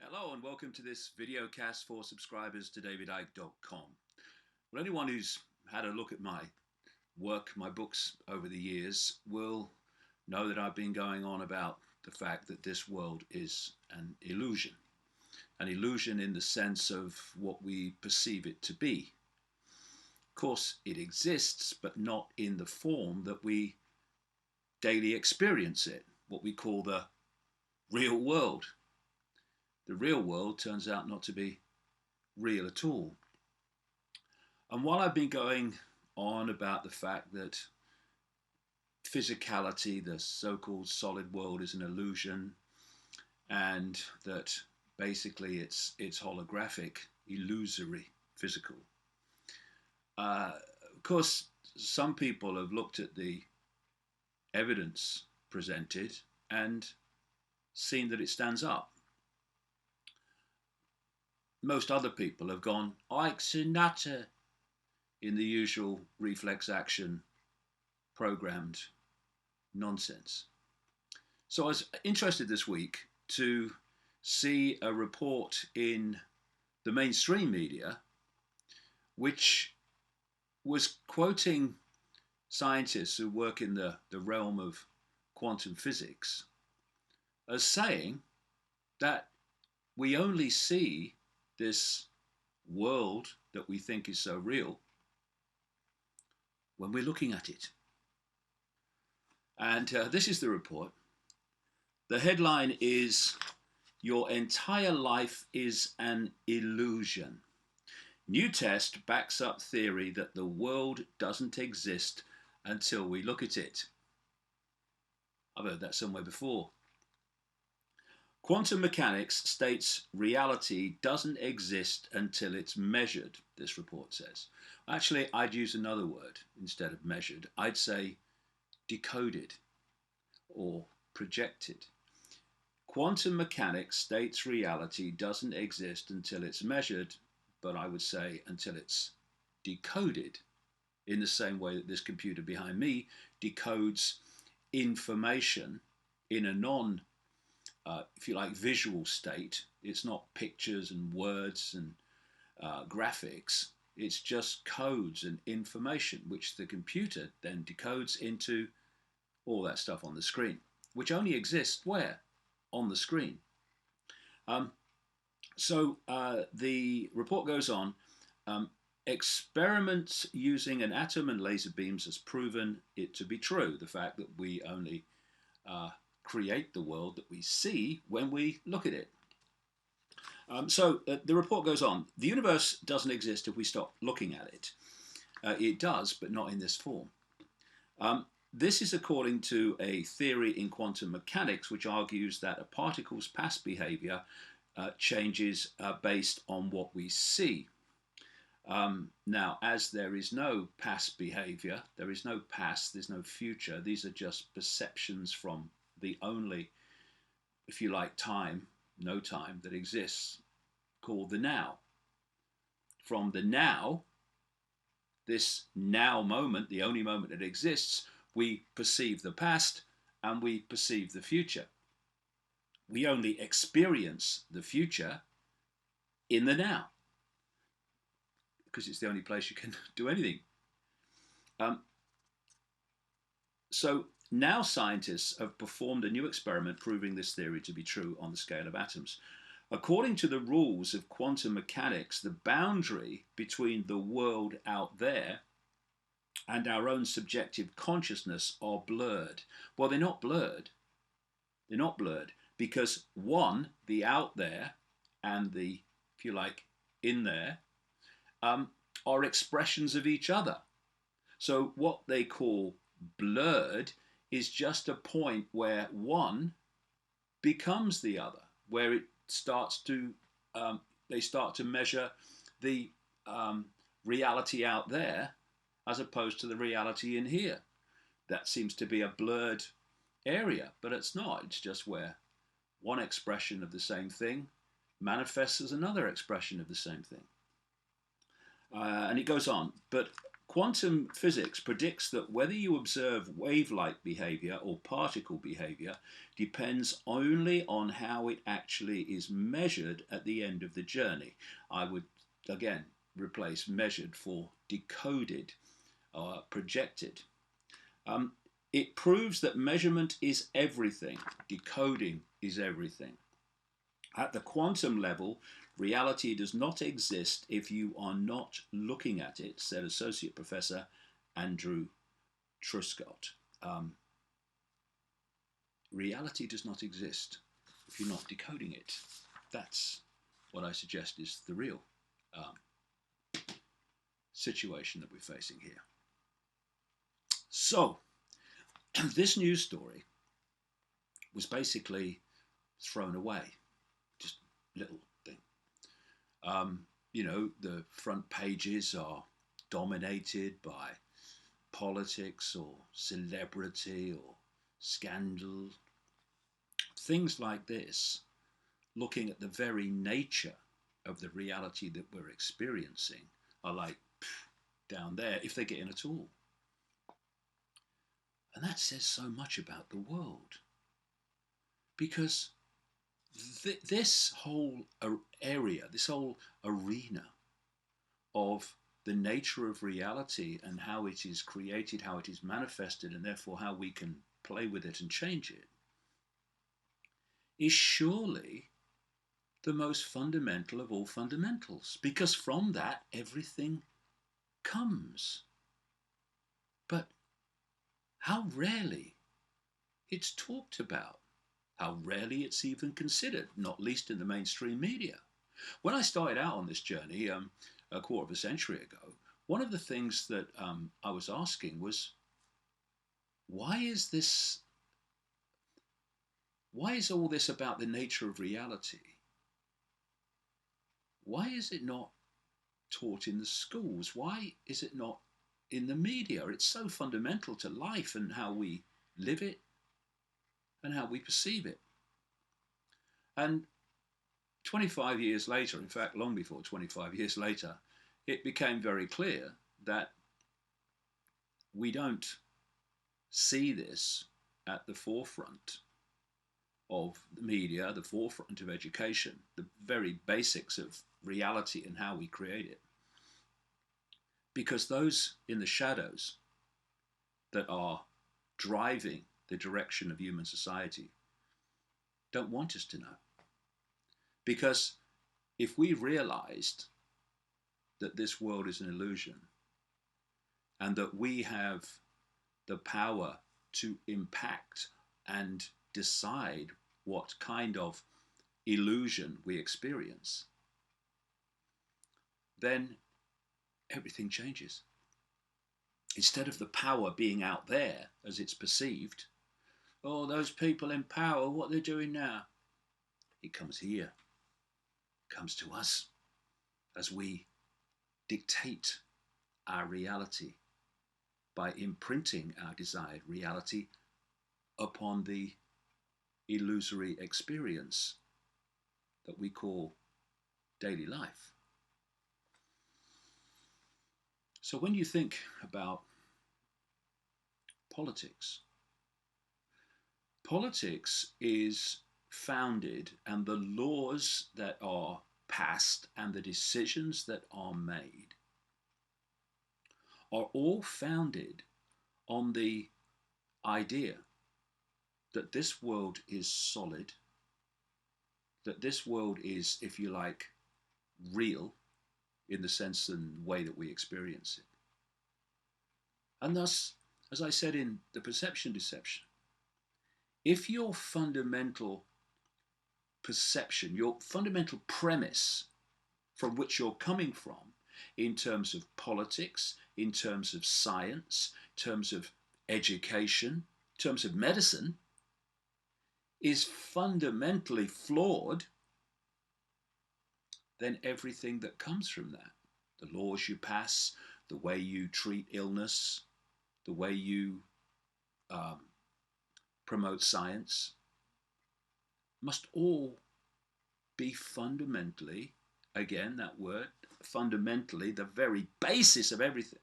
Hello and welcome to this videocast for subscribers to davidicke.com. Well, anyone who's had a look at my work, my books over the years will know that I've been going on about the fact that this world is an illusion. An illusion in the sense of what we perceive it to be. Of course, it exists, but not in the form that we daily experience it, what we call the real world. The real world turns out not to be real at all. And while I've been going on about the fact that physicality, the so-called solid world, is an illusion, and that basically it's holographic, illusory, physical. Of course, some people have looked at the evidence presented and seen that it stands up. Most other people have gone, Icke's a nutter, in the usual reflex action programmed nonsense. So I was interested this week to see a report in the mainstream media which was quoting scientists who work in the realm of quantum physics as saying that we only see this world that we think is so real when we're looking at it. And this is the report. The headline is, "Your entire life is an illusion. New test backs up theory that the world doesn't exist until we look at it." I've heard that somewhere before. Quantum mechanics states reality doesn't exist until it's measured, this report says. Actually, I'd use another word instead of measured. I'd say decoded or projected. Quantum mechanics states reality doesn't exist until it's measured, but I would say until it's decoded, in the same way that this computer behind me decodes information in a if you like, visual state. It's not pictures and words and graphics. It's just codes and information, which the computer then decodes into all that stuff on the screen, which only exists where? On the screen. So the report goes on. Experiments using an atom and laser beams has proven it to be true. The fact that we only create the world that we see when we look at it. The report goes on. The universe doesn't exist if we stop looking at it. It does, but not in this form. This is according to a theory in quantum mechanics which argues that a particle's past behavior changes based on what we see. Now, as there is no past behavior, there is no past, there's no future. These are just perceptions from the only, if you like, time, no time that exists, called the now. From the now, this now moment, the only moment that exists, we perceive the past and we perceive the future. We only experience the future in the now, because it's the only place you can do anything. So now scientists have performed a new experiment proving this theory to be true on the scale of atoms. According to the rules of quantum mechanics, the boundary between the world out there and our own subjective consciousness are blurred. Well, they're not blurred. They're not blurred because one, the out there, and the, if you like, in there, are expressions of each other. So what they call blurred is just a point where one becomes the other, where it starts to, they start to measure the reality out there as opposed to the reality in here. That seems to be a blurred area, but it's not. It's just where one expression of the same thing manifests as another expression of the same thing. And it goes on. But Quantum physics predicts that whether you observe wave-like behavior or particle behavior depends only on how it actually is measured at the end of the journey. I would, again, replace measured for decoded or projected. It proves that measurement is everything, decoding is everything. At the quantum level, reality does not exist if you are not looking at it, said Associate Professor Andrew Truscott. Reality does not exist if you're not decoding it. That's what I suggest is the real situation that we're facing here. So, this news story was basically thrown away. Just little thing. You know, the front pages are dominated by politics or celebrity or scandal. Things like this, looking at the very nature of the reality that we're experiencing, are like down there, if they get in at all. And that says so much about the world. Because this whole area, this whole arena of the nature of reality and how it is created, how it is manifested, and therefore how we can play with it and change it, is surely the most fundamental of all fundamentals, because from that everything comes. But how rarely it's talked about, how rarely it's even considered, not least in the mainstream media. When I started out on this journey a quarter of a century ago, one of the things that I was asking was, why is all this about the nature of reality? Why is it not taught in the schools? Why is it not in the media? It's so fundamental to life and how we live it and how we perceive it. And 25 years later, in fact, long before 25 years later, it became very clear that we don't see this at the forefront of the media, the forefront of education, the very basics of reality and how we create it. Because those in the shadows that are driving the direction of human society don't want us to know. Because if we realized that this world is an illusion and that we have the power to impact and decide what kind of illusion we experience, then everything changes. Instead of the power being out there as it's perceived, oh, those people in power, what they're doing now, it comes here, it comes to us as we dictate our reality by imprinting our desired reality upon the illusory experience that we call daily life. So when you think about politics, politics is founded, and the laws that are passed and the decisions that are made are all founded on the idea that this world is solid, that this world is, if you like, real in the sense and way that we experience it. And thus, as I said in the perception deception, if your fundamental perception, your fundamental premise from which you're coming from in terms of politics, in terms of science, in terms of education, in terms of medicine, is fundamentally flawed, then everything that comes from that, the laws you pass, the way you treat illness, the way you promote science, must all be fundamentally, again that word, fundamentally the very basis of everything,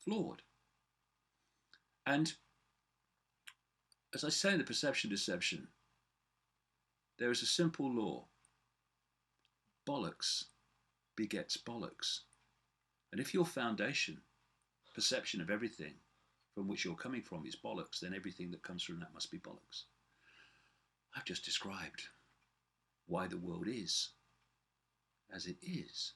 flawed. And as I say in the perception deception, there is a simple law: bollocks begets bollocks. And if your foundation, perception of everything from which you're coming from, is bollocks, then everything that comes from that must be bollocks. I've just described why the world is as it is.